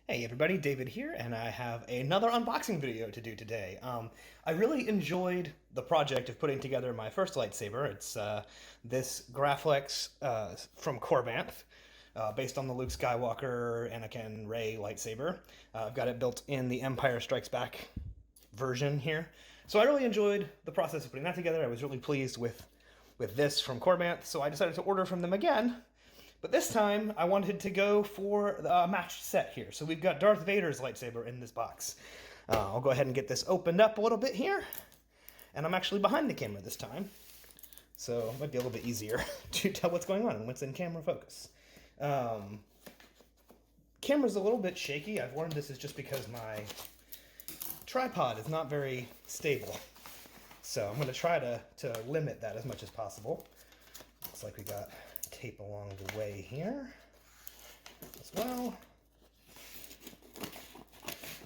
Hey everybody, David here, and I have another unboxing video to do today. I really enjoyed the project of putting together my first lightsaber. It's this Graflex from Korbanth, based on the Luke Skywalker, Anakin, Rey lightsaber. I've got it built in the Empire Strikes Back version here. So I really enjoyed the process of putting that together. I was really pleased with this from Korbanth, so I decided to order from them again. But this time, I wanted to go for a matched set here. So we've got Darth Vader's lightsaber in this box. I'll go ahead and get this opened up a little bit here. And I'm actually behind the camera this time. So it might be a little bit easier to tell what's going on and what's in camera focus. Camera's a little bit shaky. I've learned this is just because my tripod is not very stable. So I'm going to try to limit that as much as possible. Looks like we got tape along the way here as well.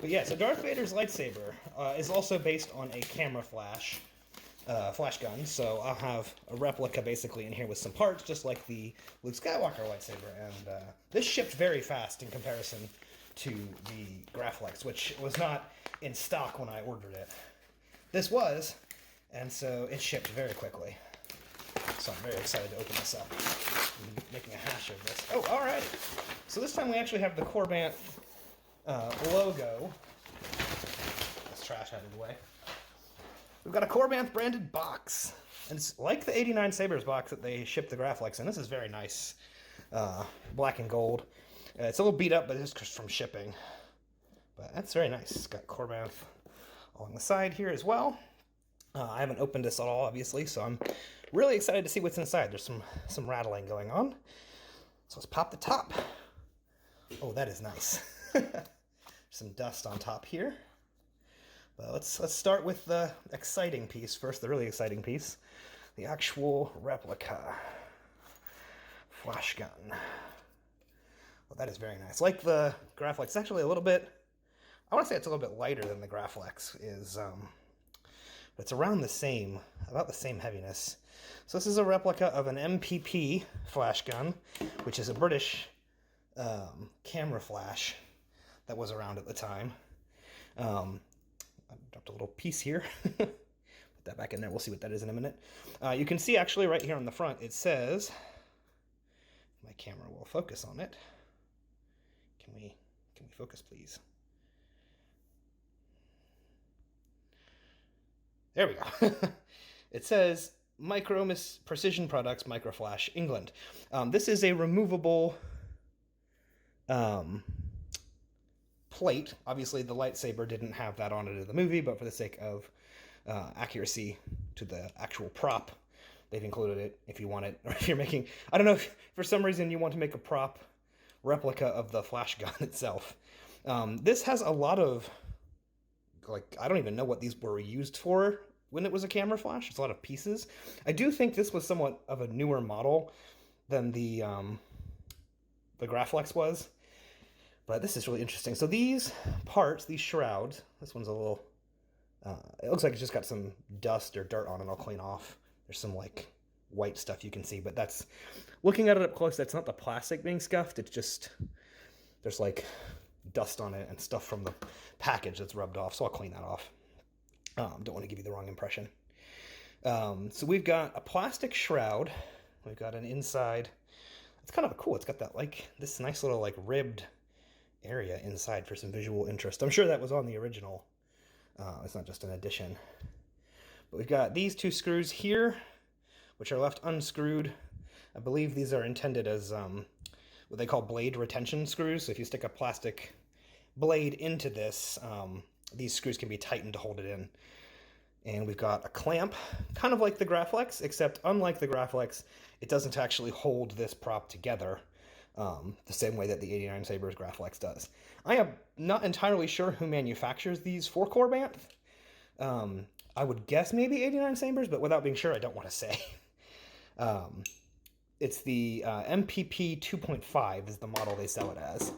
But yeah, so Darth Vader's lightsaber is also based on a camera flash gun, so I'll have a replica basically in here with some parts, just like the Luke Skywalker lightsaber, and this shipped very fast in comparison to the Graflex, which was not in stock when I ordered it. This was, and so it shipped very quickly. So I'm very excited to open this up. I'm making a hash of this. Oh, all right. So this time we actually have the Korbanth logo. This trash out of the way. We've got a Korbanth branded box. And it's like the 89Sabers box that they shipped the Graflex in. This is very nice. Black and gold. It's a little beat up, but it's just from shipping. But that's very nice. It's got Korbanth along the side here as well. I haven't opened this at all, obviously, so I'm really excited to see what's inside. There's some rattling going on. So let's pop the top. Oh, that is nice. Some dust on top here. But let's start with the exciting piece first, the really exciting piece. The actual replica flash gun. Well, that is very nice. Like the Graflex, it's actually a little bit, I want to say it's a little bit lighter than the Graflex is. But it's around the same, about the same heaviness. So this is a replica of an MPP flash gun, which is a British camera flash that was around at the time. I dropped a little piece here. Put that back in there. We'll see what that is in a minute. You can see actually right here on the front, it says, my camera will focus on it. Can we focus, please? There we go. It says Precision Products Microflash England. This is a removable plate. Obviously, the lightsaber didn't have that on it in the movie, but for the sake of accuracy to the actual prop, they've included it if you want it. Or if you're making, I don't know, if for some reason you want to make a prop replica of the flash gun itself. This has a lot of, like, I don't even know what these were used for when it was a camera flash. It's a lot of pieces. I do think this was somewhat of a newer model than the Graflex was, but this is really interesting. So these parts, these shrouds, this one's a little, it looks like it's just got some dust or dirt on it. I'll clean off. There's some like white stuff you can see, but that's, looking at it up close, that's not the plastic being scuffed. It's just, there's like dust on it and stuff from the package that's rubbed off, so I'll clean that off. Don't want to give you the wrong impression. So we've got a plastic shroud. We've got an inside. It's kind of cool. It's got that like this nice little like ribbed area inside for some visual interest. I'm sure that was on the original. It's not just an addition. But we've got these two screws here, which are left unscrewed. I believe these are intended as what they call blade retention screws. So if you stick a plastic blade into this, these screws can be tightened to hold it in. And we've got a clamp, kind of like the Graflex, except unlike the Graflex, it doesn't actually hold this prop together the same way that the 89Sabers Graflex does. I am not entirely sure who manufactures these for Korbanth. I would guess maybe 89Sabers, but without being sure, I don't want to say. It's the MPP 2.5 is the model they sell it as.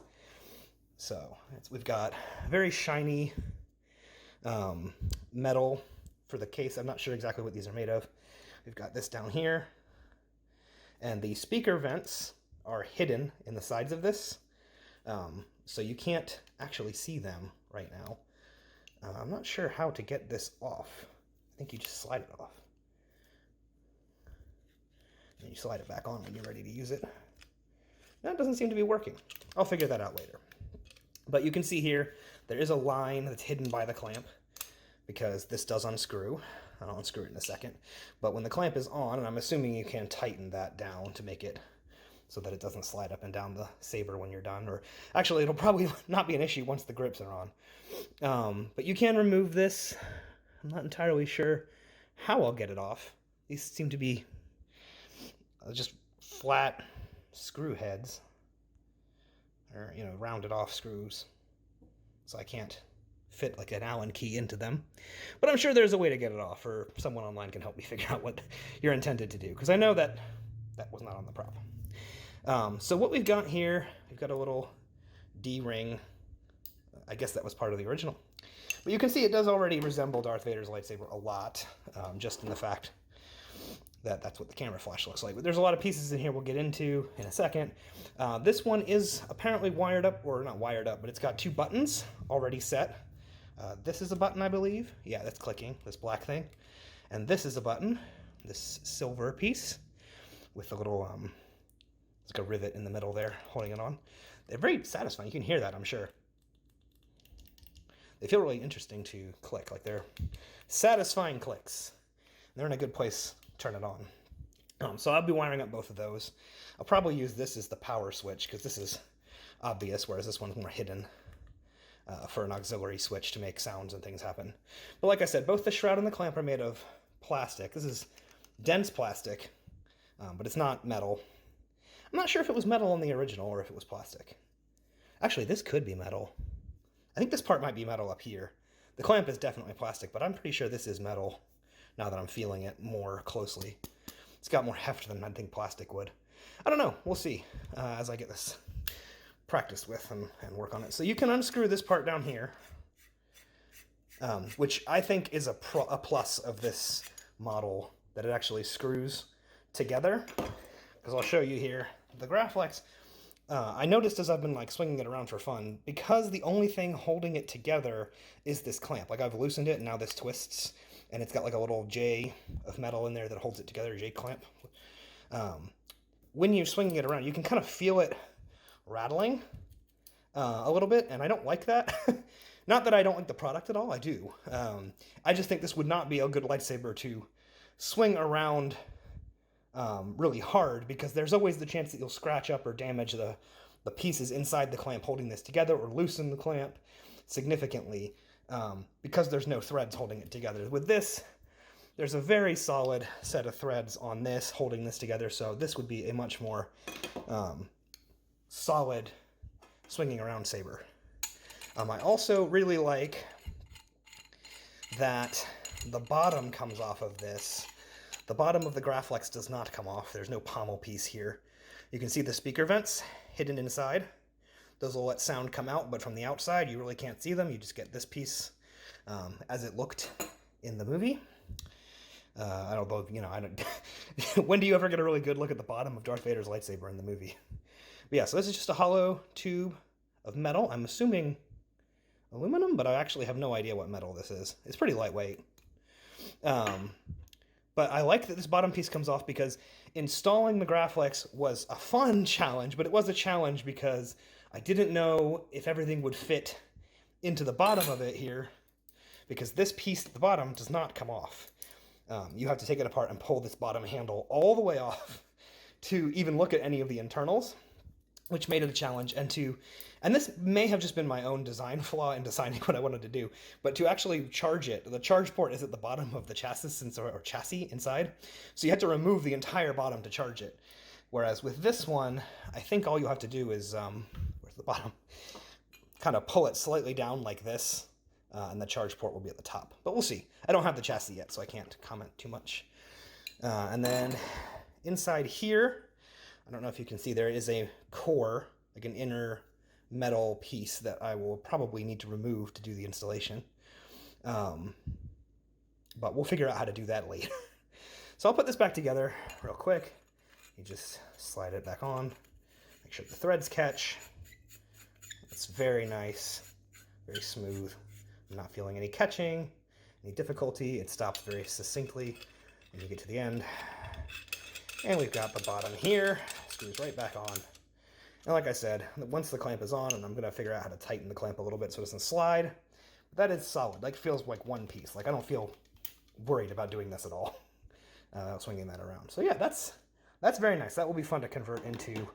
So we've got very shiny metal for the case. I'm not sure exactly what these are made of. We've got this down here. And the speaker vents are hidden in the sides of this. so you can't actually see them right now. I'm not sure how to get this off. I think you just slide it off. And you slide it back on when you're ready to use it. That doesn't seem to be working. I'll figure that out later. But you can see here, there is a line that's hidden by the clamp because this does unscrew. I'll unscrew it in a second. But when the clamp is on, and I'm assuming you can tighten that down to make it so that it doesn't slide up and down the saber when you're done. Or actually, it'll probably not be an issue once the grips are on. But you can remove this. I'm not entirely sure how I'll get it off. These seem to be just flat screw heads, or, you know, rounded off screws. So I can't fit like an Allen key into them. But I'm sure there's a way to get it off, or someone online can help me figure out what you're intended to do, because I know that that was not on the prop. So what we've got here, we've got a little D-ring. I guess that was part of the original. But you can see it does already resemble Darth Vader's lightsaber a lot, just in the fact that that's what the camera flash looks like. But there's a lot of pieces in here we'll get into in a second. This one is apparently wired up, or not wired up, but it's got 2 buttons already set. This is a button, I believe. Yeah, that's clicking, this black thing. And this is a button, this silver piece, with a little, it's like a rivet in the middle there, holding it on. They're very satisfying. You can hear that, I'm sure. They feel really interesting to click, like they're satisfying clicks. They're in a good place to turn it on. So I'll be wiring up both of those. I'll probably use this as the power switch, because this is obvious, whereas this one's more hidden for an auxiliary switch to make sounds and things happen. But like I said, both the shroud and the clamp are made of plastic. This is dense plastic, but it's not metal. I'm not sure if it was metal in the original or if it was plastic. Actually, this could be metal. I think this part might be metal up here. The clamp is definitely plastic, but I'm pretty sure this is metal now that I'm feeling it more closely. It's got more heft than I think plastic would. I don't know. We'll see as I get this practiced with and work on it. So you can unscrew this part down here, which I think is a plus of this model, that it actually screws together. Because I'll show you here. The Graflex, I noticed as I've been like swinging it around for fun, because the only thing holding it together is this clamp. Like I've loosened it and now this twists, and it's got like a little J of metal in there that holds it together, J clamp. When you're swinging it around, you can kind of feel it rattling a little bit, and I don't like that. Not that I don't like the product at all, I do. I just think this would not be a good lightsaber to swing around really hard, because there's always the chance that you'll scratch up or damage the pieces inside the clamp holding this together, or loosen the clamp significantly, because there's no threads holding it together. With this, there's a very solid set of threads on this holding this together, so this would be a much more solid swinging around saber. I also really like that the bottom comes off of this. The bottom of the Graflex does not come off. There's no pommel piece here. You can see the speaker vents hidden inside. Those will let sound come out, but from the outside, you really can't see them. You just get this piece as it looked in the movie. I don't know, you know, I don't. When do you ever get a really good look at the bottom of Darth Vader's lightsaber in the movie? But yeah, so this is just a hollow tube of metal. I'm assuming aluminum, but I actually have no idea what metal this is. It's pretty lightweight. But I like that this bottom piece comes off, because installing the Graflex was a fun challenge, but it was a challenge because I didn't know if everything would fit into the bottom of it here, because this piece at the bottom does not come off. You have to take it apart and pull this bottom handle all the way off to even look at any of the internals, which made it a challenge. And this may have just been my own design flaw in deciding what I wanted to do, but to actually charge it, the charge port is at the bottom of the chassis or chassis inside, so you have to remove the entire bottom to charge it. Whereas with this one, I think all you have to do is, where's the bottom? Kind of pull it slightly down like this, and the charge port will be at the top. But we'll see. I don't have the chassis yet, so I can't comment too much. And then inside here, I don't know if you can see, there is a core, like an inner metal piece that I will probably need to remove to do the installation. But we'll figure out how to do that later. So I'll put this back together real quick. You just slide it back on, make sure the threads catch. It's very nice, very smooth. I'm not feeling any catching, any difficulty. It stops very succinctly when you get to the end. And we've got the bottom here, screws right back on. And like I said, once the clamp is on, and I'm going to figure out how to tighten the clamp a little bit so it doesn't slide, that is solid. Like, feels like one piece. Like, I don't feel worried about doing this at all, swinging that around. So yeah, that's very nice. That will be fun to convert into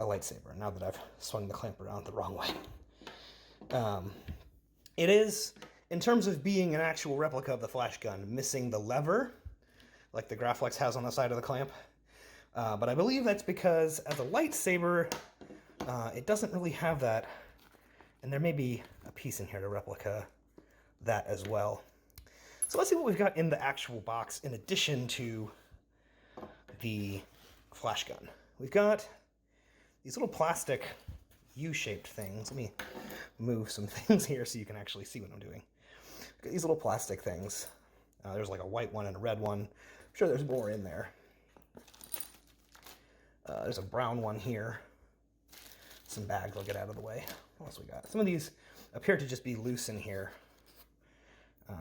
a lightsaber now that I've swung the clamp around the wrong way. It is, in terms of being an actual replica of the flash gun, missing the lever, like the Graflex has on the side of the clamp. But I believe that's because as a lightsaber, it doesn't really have that. And there may be a piece in here to replica that as well. So let's see what we've got in the actual box in addition to the flash gun. We've got these little plastic U-shaped things. Let me move some things here so you can actually see what I'm doing. We've got these little plastic things. There's like a white one and a red one. I'm sure there's more in there. There's a brown one here. Some bags I'll get out of the way. What else we got? Some of these appear to just be loose in here. And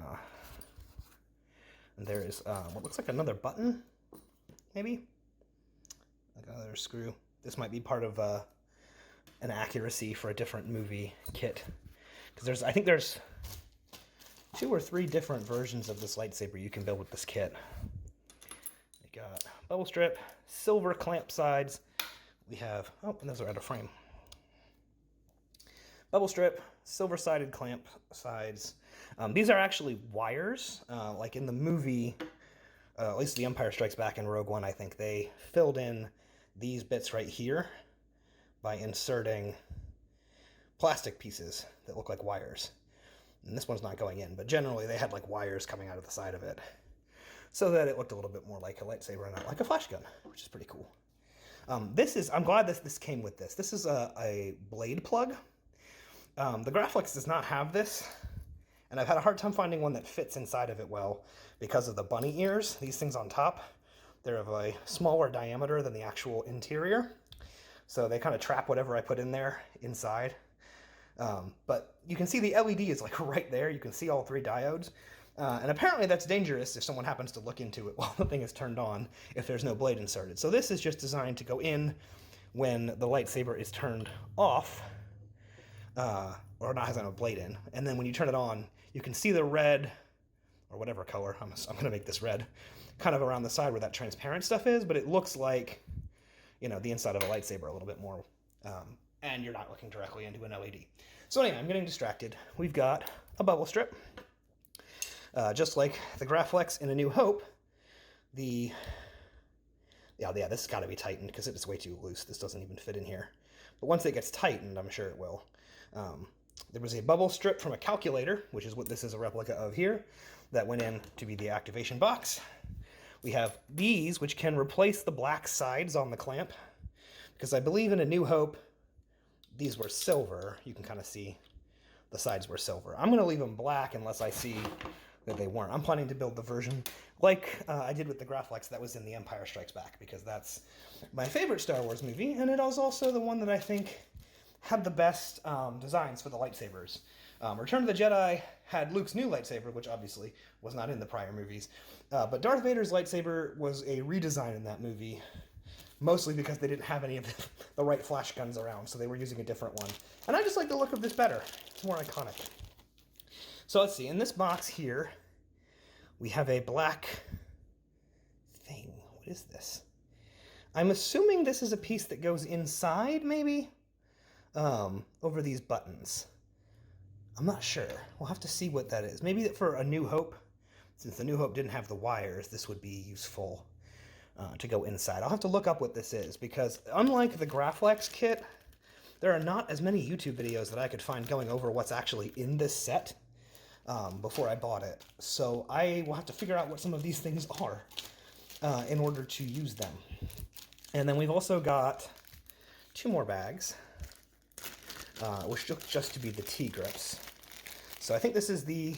there is what looks like another button, maybe? Like another screw. This might be part of an accuracy for a different movie kit. Because I think there's 2 or 3 different versions of this lightsaber you can build with this kit. We got bubble strip, silver clamp sides. We have, oh, and those are out of frame. Bubble strip, silver-sided clamp sides. These are actually wires. Like in the movie, at least The Empire Strikes Back and Rogue One, I think, they filled in these bits right here by inserting plastic pieces that look like wires. And this one's not going in, but generally they had like wires coming out of the side of it so that it looked a little bit more like a lightsaber and not like a flash gun, which is pretty cool. I'm glad this came with this. This is a blade plug. The Graflex does not have this, and I've had a hard time finding one that fits inside of it well because of the bunny ears. These things on top, they're of a smaller diameter than the actual interior, so they kind of trap whatever I put in there inside. But you can see the LED is like right there. You can see all 3 diodes. And apparently that's dangerous if someone happens to look into it while the thing is turned on if there's no blade inserted. So this is just designed to go in when the lightsaber is turned off, or not has a blade in. And then when you turn it on, you can see the red, or whatever color, I'm going to make this red, kind of around the side where that transparent stuff is, but it looks like, you know, the inside of a lightsaber a little bit more, and you're not looking directly into an LED. So anyway, I'm getting distracted. We've got a bubble strip. Just like the Graflex in A New Hope, yeah, this has got to be tightened because it's way too loose. This doesn't even fit in here. But once it gets tightened, I'm sure it will. There was a bubble strip from a calculator, which is what this is a replica of here, that went in to be the activation box. We have these, which can replace the black sides on the clamp, because I believe in A New Hope, these were silver. You can kind of see the sides were silver. I'm going to leave them black unless I see that they weren't. I'm planning to build the version like I did with the Graflex that was in The Empire Strikes Back, because that's my favorite Star Wars movie, and it is also the one that I think had the best designs for the lightsabers. Return of the Jedi had Luke's new lightsaber, which obviously was not in the prior movies, but Darth Vader's lightsaber was a redesign in that movie, mostly because they didn't have any of the right flash guns around, so they were using a different one. And I just like the look of this better. It's more iconic. So let's see, in this box here, we have a black thing. What is this? I'm assuming this is a piece that goes inside, maybe? Over these buttons. I'm not sure. We'll have to see what that is. Maybe for A New Hope, since A New Hope didn't have the wires, this would be useful to go inside. I'll have to look up what this is, because unlike the Graflex kit, there are not as many YouTube videos that I could find going over what's actually in this set before I bought it. So I will have to figure out what some of these things are in order to use them. And then we've also got 2 more bags, which look just to be the T-grips. So I think this is the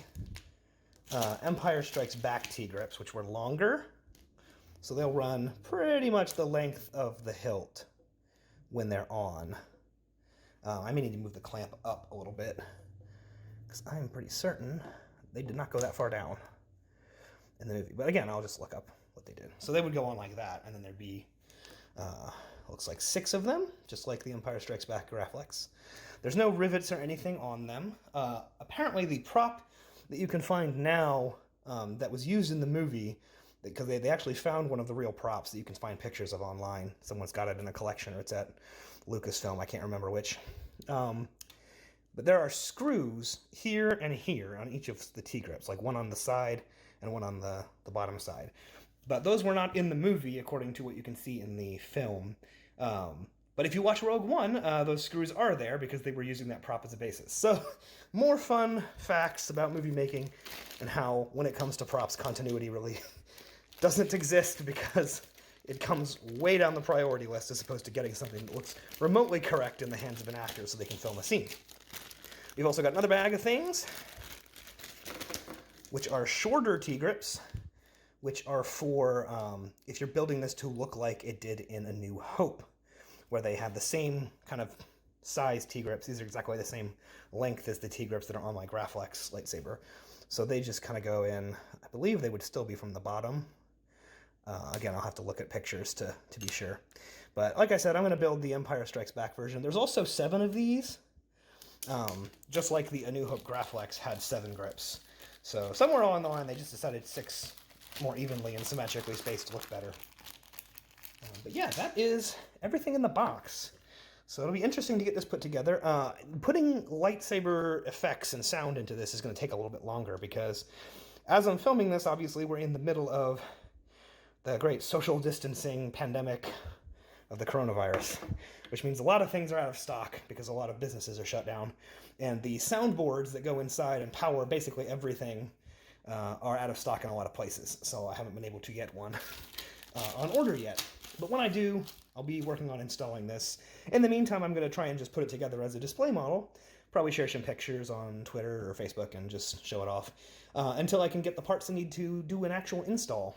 Empire Strikes Back T-grips, which were longer. So they'll run pretty much the length of the hilt when they're on. I may need to move the clamp up a little bit, because I'm pretty certain they did not go that far down in the movie. But again, I'll just look up what they did. So they would go on like that, and then there'd be, looks like 6 of them, just like the Empire Strikes Back Graflex. There's no rivets or anything on them. Apparently the prop that you can find now that was used in the movie, because they actually found one of the real props that you can find pictures of online. Someone's got it in a collection, or it's at Lucasfilm, I can't remember which. But there are screws here and here on each of the T-grips, like one on the side and one on the bottom side. But those were not in the movie, according to what you can see in the film. But if you watch Rogue One, those screws are there because they were using that prop as a basis. So, more fun facts about movie making and how, when it comes to props, continuity really doesn't exist because it comes way down the priority list as opposed to getting something that looks remotely correct in the hands of an actor so they can film a scene. We've also got another bag of things, which are shorter T-grips, which are for if you're building this to look like it did in A New Hope, where they have the same kind of size T-grips. These are exactly the same length as the T-grips that are on my Graflex lightsaber. So they just kind of go in, I believe they would still be from the bottom. Again, I'll have to look at pictures to be sure. But like I said, I'm going to build the Empire Strikes Back version. There's also 7 of these, just like the A New Hope Graflex had 7 grips. So somewhere along the line, they just decided 6 more evenly and symmetrically spaced to look better. But yeah, that is everything in the box. So it'll be interesting to get this put together. Putting lightsaber effects and sound into this is going to take a little bit longer because as I'm filming this, obviously we're in the middle of the great social distancing pandemic of the coronavirus, which means a lot of things are out of stock because a lot of businesses are shut down. And the soundboards that go inside and power basically everything are out of stock in a lot of places. So I haven't been able to get one on order yet. But when I do, I'll be working on installing this. In the meantime, I'm going to try and just put it together as a display model. Probably share some pictures on Twitter or Facebook and just show it off until I can get the parts I need to do an actual install.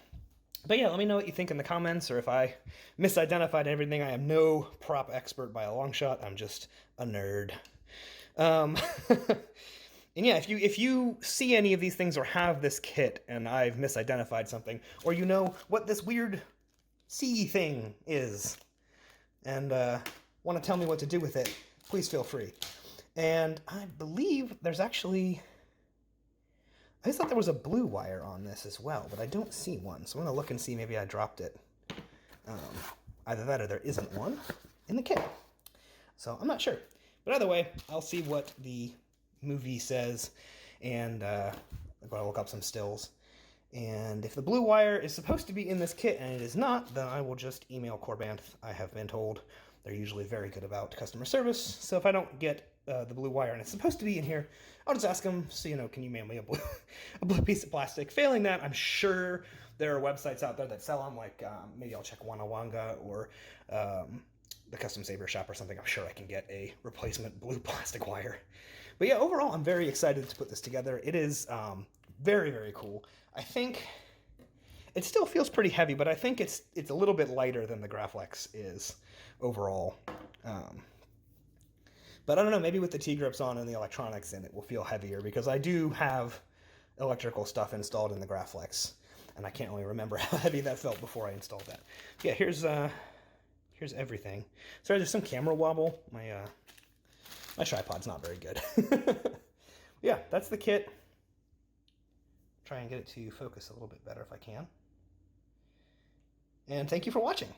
But yeah, let me know what you think in the comments, or if I misidentified everything. I am no prop expert by a long shot. I'm just a nerd. And yeah, if you see any of these things or have this kit and I've misidentified something, or you know what this weird sea thing is, and want to tell me what to do with it, please feel free. And I believe there's actually... I just thought there was a blue wire on this as well, but I don't see one. So I'm going to look and see, maybe I dropped it. Either that or there isn't one in the kit. So I'm not sure. But either way, I'll see what the movie says, and I'll look up some stills. And if the blue wire is supposed to be in this kit and it is not, then I will just email Korbanth. I have been told they're usually very good about customer service. So if I don't get the blue wire and it's supposed to be in here, I'll just ask them, so, can you mail me a blue piece of plastic? Failing that, I'm sure there are websites out there that sell them, like maybe I'll check Wanawanga or the Custom Saber Shop or something. I'm sure I can get a replacement blue plastic wire. But yeah, overall, I'm very excited to put this together. It is very, very cool. I think it still feels pretty heavy, but I think it's a little bit lighter than the Graflex is overall. But I don't know, maybe with the T-grips on and the electronics in, it will feel heavier, because I do have electrical stuff installed in the Graflex, and I can't really remember how heavy that felt before I installed that. Yeah, here's everything. Sorry, there's some camera wobble. My tripod's not very good. Yeah, that's the kit. Try and get it to focus a little bit better if I can. And thank you for watching.